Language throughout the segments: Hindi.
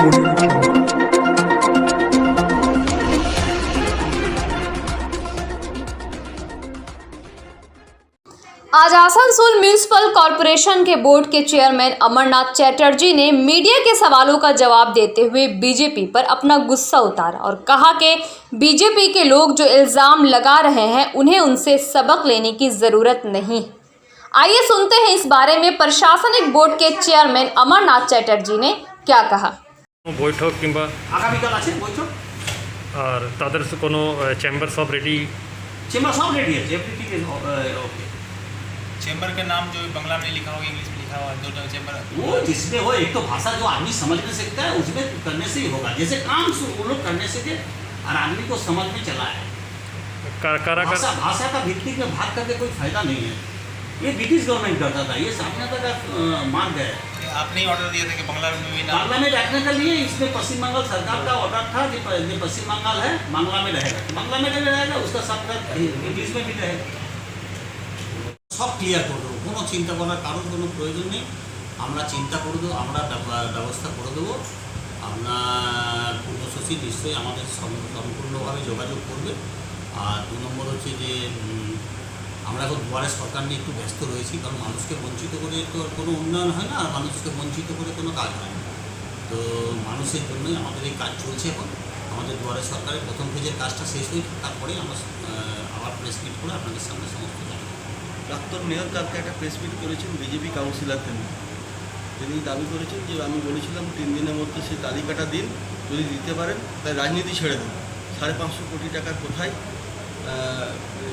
आज आसनसोल म्यूनिसिपल कॉरपोरेशन के बोर्ड के चेयरमैन अमरनाथ चटर्जी ने मीडिया के सवालों का जवाब देते हुए बीजेपी पर अपना गुस्सा उतारा और कहा कि बीजेपी के लोग जो इल्ज़ाम लगा रहे हैं उन्हें उनसे सबक लेने की ज़रूरत नहीं। आइए सुनते हैं इस बारे में प्रशासनिक बोर्ड के चेयरमैन अमरनाथ चटर्जी ने क्या कहा। বৈঠক কিংবা আগামীকাল আছে বৈঠক আর তাদের কোনো চেম্বার সব রেডি চেম্বার সব রেডি আছে এভরিথিং ইজ ओके चैम्बर का नाम जो बांग्ला में लिखा होगा इंग्लिश में लिखा हुआ दो जगह चैम्बर वो जिसमें हो एक तो भाषा जो आदमी समझ नहीं सकता है उसमें करने से ही होगा जैसे काम वो लोग करने से थे और आदमी को समझ में चला है भाषा का भित्ति में भाग करके कोई फायदा नहीं है। ये ब्रिटिश गवर्नमेंट करता था, ये स्वाधीनता का मार्ग है। आपने ही ऑर्डर दिया था कि बांग्ला में भी बांग्ला में रखने के लिए इसमें पश्चिम बंगाल सरकार का ऑर्डर था कि पश्चिम बंगाल है बांग्ला में रहेगा, बांग्ला में रहेगा उसका सब इंग्लिश में भी रहेगा। सब क्लियर कर देव কোনো চিন্তা করার কারণ কোনো প্রয়োজন নেই। আমরা চিন্তা করে দেবো, আমরা ব্যবস্থা করে দেবো। আপনার পূর্ণসচিব নিশ্চয়ই আমাদের সম্পূর্ণভাবে যোগাযোগ করবে। আর 2 নম্বর হচ্ছে যে আমরা এখন দুয়ারে সরকার নিয়ে একটু ব্যস্ত রয়েছি, কারণ মানুষকে বঞ্চিত করে তো কোনো উন্নয়ন হয় না, আর মানুষকে বঞ্চিত করে কোনো কাজ হয় না। তো মানুষের জন্যই আমাদের এই কাজ চলছে। এখন আমাদের দুয়ারে সরকারের প্রথম ফেজের কাজটা শেষ হয়ে তারপরে আমরা আবার প্রেস মিট করে আপনাদের সামনে সমস্ত জানাবো। ডাক্তার মেয়র কালকে একটা প্রেস মিট করেছেন বিজেপি কাউন্সিলরদের নিয়ে, তিনি দাবি করেছেন যে আমি বলেছিলাম 3 দিনের মধ্যে সেই তালিকাটা দিন, যদি দিতে পারেন তাই রাজনীতি ছেড়ে দেন। 550 কোটি টাকা কোথায়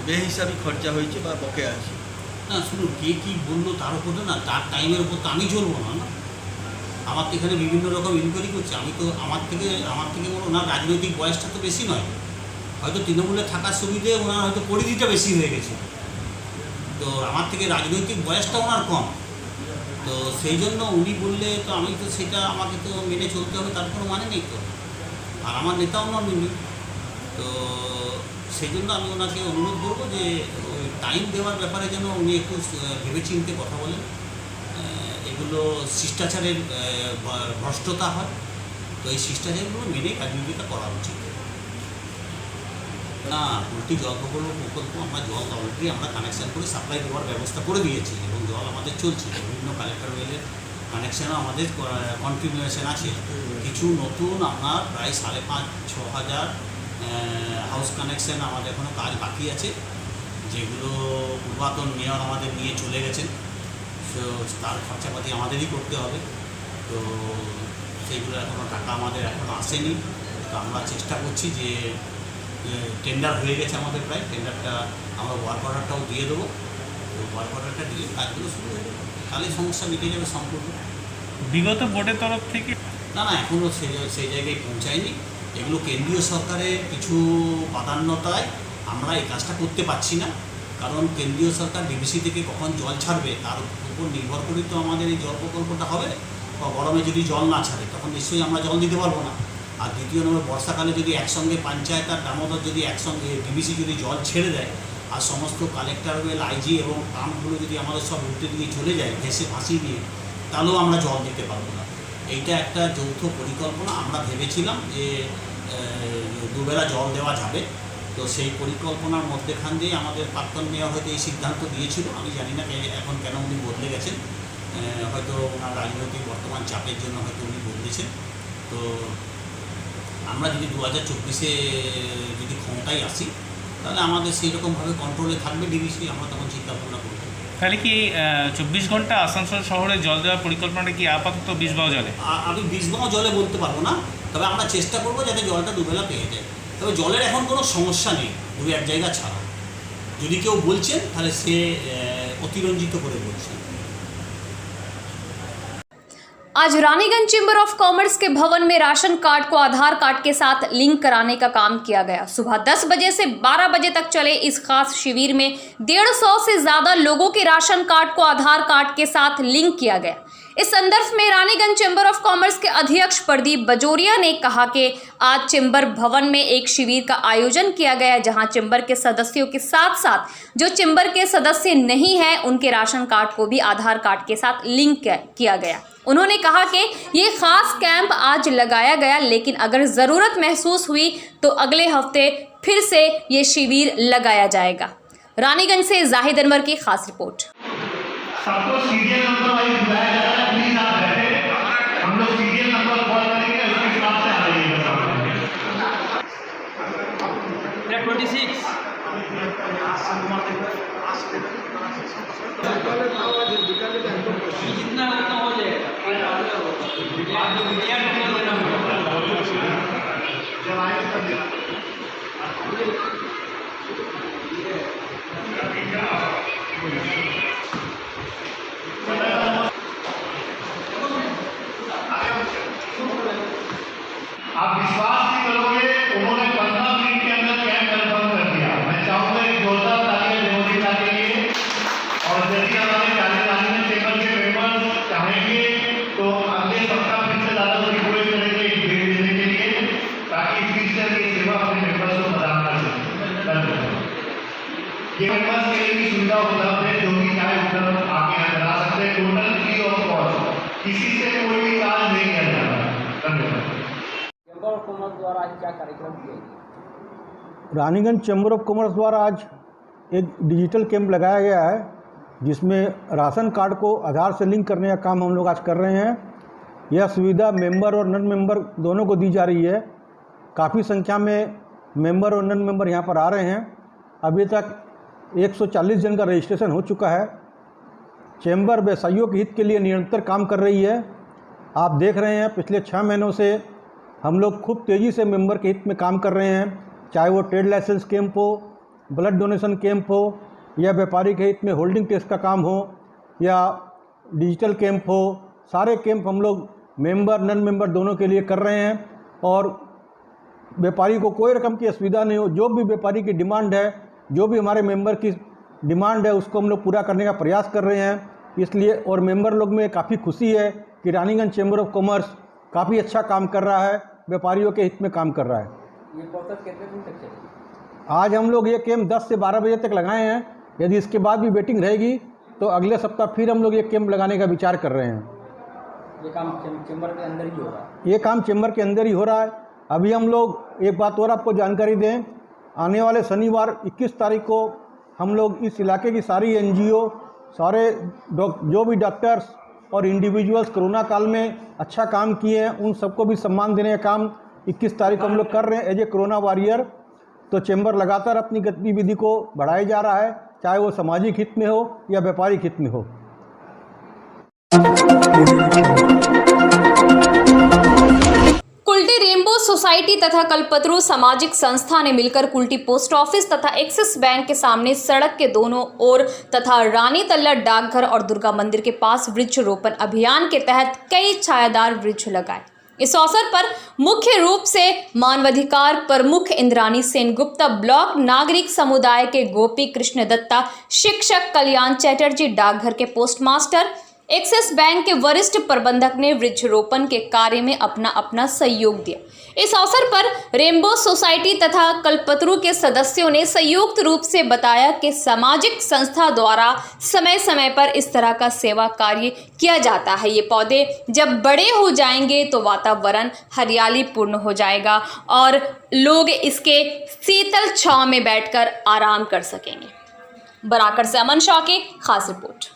বেহিসাবি খরচা হয়েছে বা বকেয়া আছে। না শুনুন, কে কী বললো তার উপর না, তার টাইমের উপর তো আমি চলবো না। আমার তো এখানে বিভিন্ন রকম ইনকোয়ারি করছে, আমি তো আমার থেকে বলো না, রাজনৈতিক বয়সটা তো বেশি নয়, হয়তো তৃণমূলে থাকার সুবিধে ওনার হয়তো পরিধিটা বেশি হয়ে গেছে, তো আমার থেকে রাজনৈতিক বয়সটা ওনার কম। তো সেই জন্য উনি বললে তো আমি তো সেটা আমাকে তো মেনে চলতে হবে, তার কোনো মানে নেই তো। আর আমার নেতাও নন উনি, তো সেই জন্য আমি ওনাকে অনুরোধ করবো যে ওই টাইম দেওয়ার ব্যাপারে যেন উনি একটু ভেবেচিন্তে কথা বলেন। এগুলো শিষ্টাচারের ভ্রষ্টতা হয়, তো এই শিষ্টাচারগুলো মেনে রাজনীতিটা করা উচিত না। পোল্ট্রি জল প্রকল্প আমরা জল অলরেডি আমরা কানেকশান করে সাপ্লাই দেওয়ার ব্যবস্থা করে দিয়েছি এবং জল আমাদের চলছে। বিভিন্ন কালেক্টর ওয়েলের কানেকশানও আমাদের কন্টিনিউয়েশন আছে। কিছু নতুন আপনার প্রায় 5,5-6 হাজার হাউস কানেকশান আমাদের এখনও কাজ বাকি আছে, যেগুলো পূর্বাতন মেয়র আমাদের নিয়ে চলে গেছেন, তো তার খরচাপাতি আমাদেরই করতে হবে। তো সেইগুলো এখনও টাকা আমাদের এখনও আসেনি। তো আমরা চেষ্টা করছি যে টেন্ডার হয়ে গেছে আমাদের, প্রায় টেন্ডারটা আমরা ওয়ার্ক অর্ডারটাও দিয়ে দেবো। তো ওয়ার্ক অর্ডারটা দিলে কাজগুলো শুরু হয়ে যাবে, তাহলেই সমস্যা মিটে যাবে সম্পূর্ণ। বিগত বোর্ডের তরফ থেকে না এখনও সেই জায়গায় পৌঁছায়নি। এগুলো কেন্দ্রীয় সরকারের কিছু প্রাধান্যতায় আমরা এই কাজটা করতে পারছি না, কারণ কেন্দ্রীয় সরকার ডিবিসি থেকে কখন জল ছাড়বে তার উপর নির্ভর করে তো আমাদের এই জল প্রকল্পটা হবে। বা গরমে যদি জল না ছাড়ে তখন নিশ্চয়ই আমরা জল দিতে পারবো না। আর দ্বিতীয় নম্বর, বর্ষাকালে যদি একসঙ্গে পঞ্চায়েত আর দামোদর যদি একসঙ্গে ডিবিসি যদি জল ছেড়ে দেয় আর সমস্ত কালেক্টর ওয়েল আইজি এবং পাম্পগুলো যদি আমাদের সব উল্টে দিয়ে চলে যায় ভাসিয়ে দিয়ে, তাহলেও আমরা জল দিতে পারবো না। এইটা একটা যৌথ পরিকল্পনা আমরা ভেবেছিলাম যে 2 বেলা জল দেওয়া যাবে। তো সেই পরিকল্পনার মধ্যেখান দিয়ে আমাদের প্রাক্তন মেয়র হয়তো এই সিদ্ধান্ত দিয়েছিল, আমি জানি না এখন কেন উনি বদলে গেছেন, হয়তো ওনার রাজনৈতিক বর্তমান চাপের জন্য হয়তো উনি বদলেছেন। তো আমরা যদি 2024-এ যদি ক্ষমতায় আসি তাহলে আমাদের সেই রকমভাবে কন্ট্রোলে থাকবে ডিবিসি, আমরা তখন চিন্তা ভাবনা করব। তাহলে কি 24 ঘন্টা আসানসোল শহরে জল দেওয়ার পরিকল্পনাটা কি আপাতত 20 জলে? আমি 20 জলে বলতে পারবো না, তবে আমরা চেষ্টা করবো যাতে জলটা 2 বেলা পেয়ে যায়। তবে জলের এখন কোনো সমস্যা নেই, 2-1 জায়গা ছাড়া। যদি কেউ বলছেন তাহলে সে অতিরঞ্জিত করে বলছেন। आज रानीगंज चैम्बर ऑफ कॉमर्स के भवन में राशन कार्ड को आधार कार्ड के साथ लिंक कराने का काम किया गया। सुबह 10 बजे से 12 बजे तक चले इस खास शिविर में 150 से ज़्यादा लोगों के राशन कार्ड को आधार कार्ड के साथ लिंक किया गया। इस संदर्भ में रानीगंज चैम्बर ऑफ कॉमर्स के अध्यक्ष प्रदीप बजोरिया ने कहा कि आज चैम्बर भवन में एक शिविर का आयोजन किया गया, जहां चैम्बर के सदस्यों के साथ साथ जो चैम्बर के सदस्य नहीं हैं उनके राशन कार्ड को भी आधार कार्ड के साथ लिंक किया गया। उन्होंने कहा कि ये खास कैंप आज लगाया गया, लेकिन अगर ज़रूरत महसूस हुई तो अगले हफ्ते फिर से ये शिविर लगाया जाएगा। रानीगंज से जाहिद अनवर की खास रिपोर्ट। सबको सीरियल नंबर वाइज बुलाया जा रहा है, प्लीज आप बैठे, हम लोग सीरियल नंबर कॉल करेंगे, उसके हिसाब से आ जाइएगा सामने। 26 जितना उतना हो जाएगा। आप विश्वास नहीं करोगे, उन्होंने 15 मिनट के अंदर कैंप कंफर्म कर दिया। मैं चाहूँगा एक जोरदार तालियां मोदी के लिए। और यदि हमारे रानीगंज चैम्बर के मेंबर्स चाहेंगे तो अगले सप्ताह फिर से ज़्यादा रिक्वेस्ट करेंगे एक डेढ़ देने के लिए, ताकि इस तरह की सेवा अपने मेंबर्स को प्रदान कर सकें। ये मेंबर्स के लिए भी सुविधा उपलब्ध है, जो भी चाहे उपलब्ध आके यहाँ करा सकते हैं, टोटल फ्री ऑफ कॉस्ट, किसी से कोई भी चार्ज नहीं किया जा रहा। धन्यवाद। चैम्बर ऑफ कॉमर्स द्वारा आज क्या कार्यक्रम किया गया? रानीगंज चैम्बर ऑफ कॉमर्स द्वारा आज एक डिजिटल कैंप लगाया गया है, जिसमें राशन कार्ड को आधार से लिंक करने का काम हम लोग आज कर रहे हैं। यह सुविधा मेंबर और नॉन मेंबर दोनों को दी जा रही है। काफ़ी संख्या में मेंबर और नॉन मेंबर यहाँ पर आ रहे हैं। अभी तक 140 जन का रजिस्ट्रेशन हो चुका है। चैम्बर व्यवसायियों के हित के लिए निरंतर काम कर रही है। आप देख रहे हैं पिछले 6 महीनों से हम लोग खूब तेज़ी से मेंबर के हित में काम कर रहे हैं, चाहे वो ट्रेड लाइसेंस कैंप हो, ब्लड डोनेशन कैंप हो, या व्यापारी के हित में होल्डिंग टैक्स का काम हो, या डिजिटल कैंप हो। सारे कैंप हम लोग मेंबर नॉन मेंबर दोनों के लिए कर रहे हैं, और व्यापारी को कोई रकम की असुविधा नहीं हो। जो भी व्यापारी की डिमांड है, जो भी हमारे मेंबर की डिमांड है, उसको हम लोग पूरा करने का प्रयास कर रहे हैं। इसलिए और मेंबर लोग में काफ़ी खुशी है कि रानीगंज चैम्बर ऑफ कॉमर्स काफ़ी अच्छा काम कर रहा है, व्यापारियों के हित में काम कर रहा है। ये प्रोसेस कितने दिन तक चलेगी? आज हम लोग ये कैंप 10 से 12 बजे तक लगाए हैं। यदि इसके बाद भी वेटिंग रहेगी तो अगले सप्ताह फिर हम लोग ये कैंप लगाने का विचार कर रहे हैं। ये काम चैम्बर के अंदर ही हो रहा है? ये काम चैम्बर के अंदर ही हो रहा है। अभी हम लोग एक बात और आपको जानकारी दें, आने वाले शनिवार 21 तारीख को हम लोग इस इलाके की सारी NGO, सारे जो भी डॉक्टर्स और इंडिविजुअल्स कोरोना काल में अच्छा काम किए हैं, उन सबको भी सम्मान देने का काम 21 तारीख को हम लोग कर रहे हैं एज ए कोरोना वॉरियर। तो चैम्बर लगातार अपनी गतिविधि को बढ़ाया जा रहा है, चाहे वो सामाजिक हित में हो या व्यापारिक हित में हो। कुल्टी रेनबो सोसाइटी तथा कल्पतरू सामाजिक संस्था ने मिलकर कुल्टी पोस्ट ऑफिस तथा एक्सिस बैंक के सामने सड़क के दोनों ओर तथा रानी तल्ला डाकघर और दुर्गा मंदिर के पास वृक्षारोपण अभियान के तहत कई छायादार वृक्ष लगाए। इस अवसर पर मुख्य रूप से मानवाधिकार प्रमुख इंद्रानी सेनगुप्ता, ब्लॉक नागरिक समुदाय के गोपी कृष्ण दत्ता, शिक्षक कल्याण चैटर्जी, डाकघर के पोस्टमास्टर, एक्सिस बैंक के वरिष्ठ प्रबंधक ने वृक्षारोपण के कार्य में अपना अपना सहयोग दिया। इस अवसर पर रेनबो सोसाइटी तथा कल्पतरू के सदस्यों ने संयुक्त रूप से बताया कि सामाजिक संस्था द्वारा समय समय पर इस तरह का सेवा कार्य किया जाता है। ये पौधे जब बड़े हो जाएंगे तो वातावरण हरियाली पूर्ण हो जाएगा और लोग इसके शीतल छांव में बैठकर आराम कर सकेंगे। बराकर से अमन शाह की खास रिपोर्ट।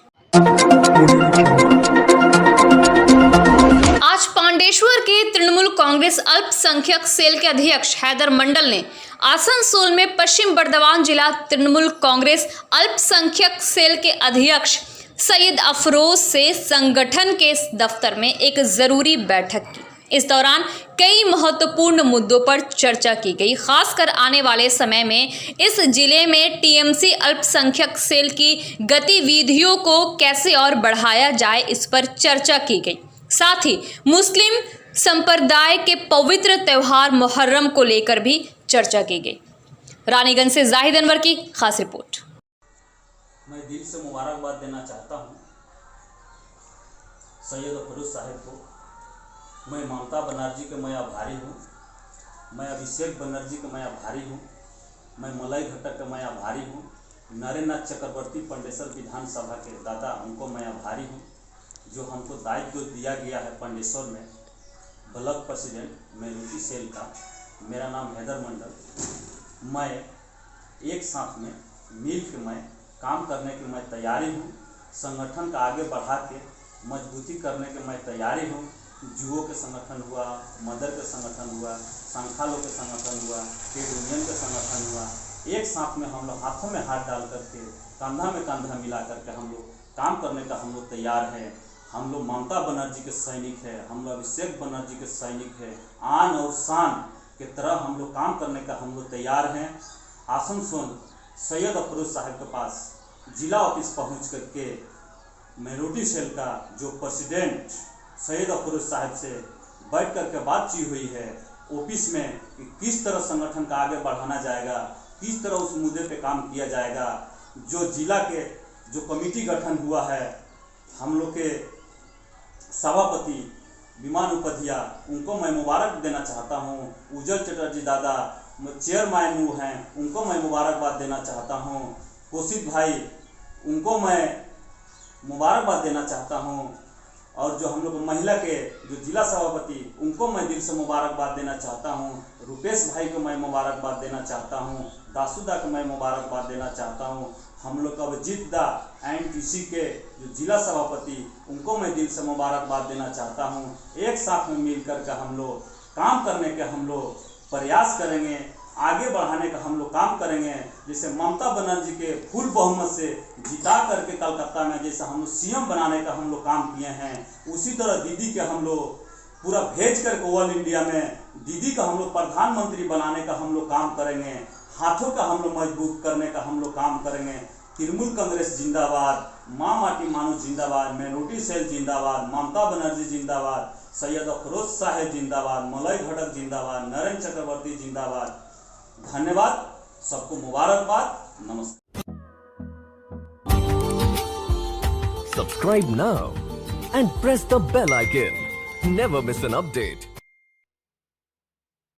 आज पांडेश्वर के तृणमूल कांग्रेस अल्पसंख्यक सेल के अध्यक्ष हैदर मंडल ने आसनसोल में पश्चिम बर्दवान जिला तृणमूल कांग्रेस अल्पसंख्यक सेल के अध्यक्ष सैयद अफरोज से संगठन के दफ्तर में एक जरूरी बैठक की। इस दौरान कई महत्वपूर्ण मुद्दों पर चर्चा की गई। खासकर आने वाले समय में इस जिले में टीएमसी अल्पसंख्यक सेल की गतिविधियों को कैसे और बढ़ाया जाए, इस पर चर्चा की गई। साथ ही मुस्लिम संप्रदाय के पवित्र त्यौहार मुहर्रम को लेकर भी चर्चा की गई। रानीगंज से जाहिद अनवर की खास रिपोर्ट। मैं दिल से मुबारकबाद देना चाहता हूँ सैयद अफरोज साहब को, मैं ममता बनर्जी के मैं आभारी हूँ, मैं अभिषेक बनर्जी के मैं आभारी हूँ, मैं मलय घटक का मैं आभारी हूँ, नरेंद्र चक्रवर्ती पंडेसर विधानसभा के दादा उनको मैं आभारी हूँ, जो हमको दायित्व दिया गया है पंडेश्वर में ब्लॉक प्रेसिडेंट मेहनती सेल का। मेरा नाम हैदर मंडल। मैं एक साथ में मिल के मैं काम करने की मैं तैयारी हूँ। संगठन का आगे बढ़ा के मजबूती करने की मैं तैयारी हूँ। जुओ के संगठन हुआ, मदर के संगठन हुआ, संखालों के संगठन हुआ, ट्रेड यूनियन के संगठन हुआ, एक साथ में हम लोग हाथों में हाथ डाल करके कंधा में कंधा मिला करके हम लोग काम करने का हम लोग तैयार हैं। हम लोग ममता बनर्जी के सैनिक हैं, हम लोग अभिषेक बनर्जी के सैनिक हैं। आन और शान के तरह हम लोग काम करने का हम लोग तैयार हैं। आसनसोल सैयद अफरोज साहब के पास जिला ऑफिस पहुंच करके मेहनती सेल का जो प्रेसिडेंट सैयद अफरोज साहब से बैठ करके बातचीत हुई है ऑफिस में कि किस तरह संगठन का आगे बढ़ाना जाएगा, किस तरह उस मुद्दे पे काम किया जाएगा। जो जिला के जो कमेटी गठन हुआ है, हम लोग के सभापति विमान उपाध्याय, उनको मैं मुबारक देना चाहता हूँ। उज्जवल चटर्जी दादा चेयरमैन हैं, उनको मैं मुबारकबाद देना चाहता हूँ। कौशिक भाई, उनको मैं मुबारकबाद देना चाहता हूँ। और जो हम लोग महिला के जो जिला सभापति, उनको मैं दिल से मुबारकबाद देना चाहता हूँ। रुपेश भाई को मैं मुबारकबाद देना चाहता हूँ। दासूदा को मैं मुबारकबाद देना चाहता हूँ। हम लोग अभिजीत दा NTC के जो जिला सभापति, उनको मैं दिल से मुबारकबाद देना चाहता हूँ। एक साथ में मिल कर के हम लोग काम करने के हम लोग प्रयास करेंगे, आगे बढ़ाने का हम लोग काम करेंगे। जैसे ममता बनर्जी के फुल बहुमत से जिता करके कलकत्ता में जैसे हम लोग CM बनाने का हम लोग काम किए हैं, उसी तरह दीदी के हम लोग पूरा भेज करके ऑल इंडिया में दीदी का हम लोग प्रधानमंत्री बनाने का हम लोग काम करेंगे। हाथों का हम लोग मजबूत करने का हम लोग काम करेंगे। तृणमूल कांग्रेस जिंदाबाद, माँ माटी मानू जिंदाबाद, मेहनती सेल जिंदाबाद, ममता बनर्जी जिंदाबाद, सैयद अफरोज साहब जिंदाबाद, मलय घटक जिंदाबाद, नरेंद्र चक्रवर्ती जिंदाबाद। धन्यवाद, सबको मुबारकबाद, नमस्कार। Subscribe now and press the bell icon. Never miss an update.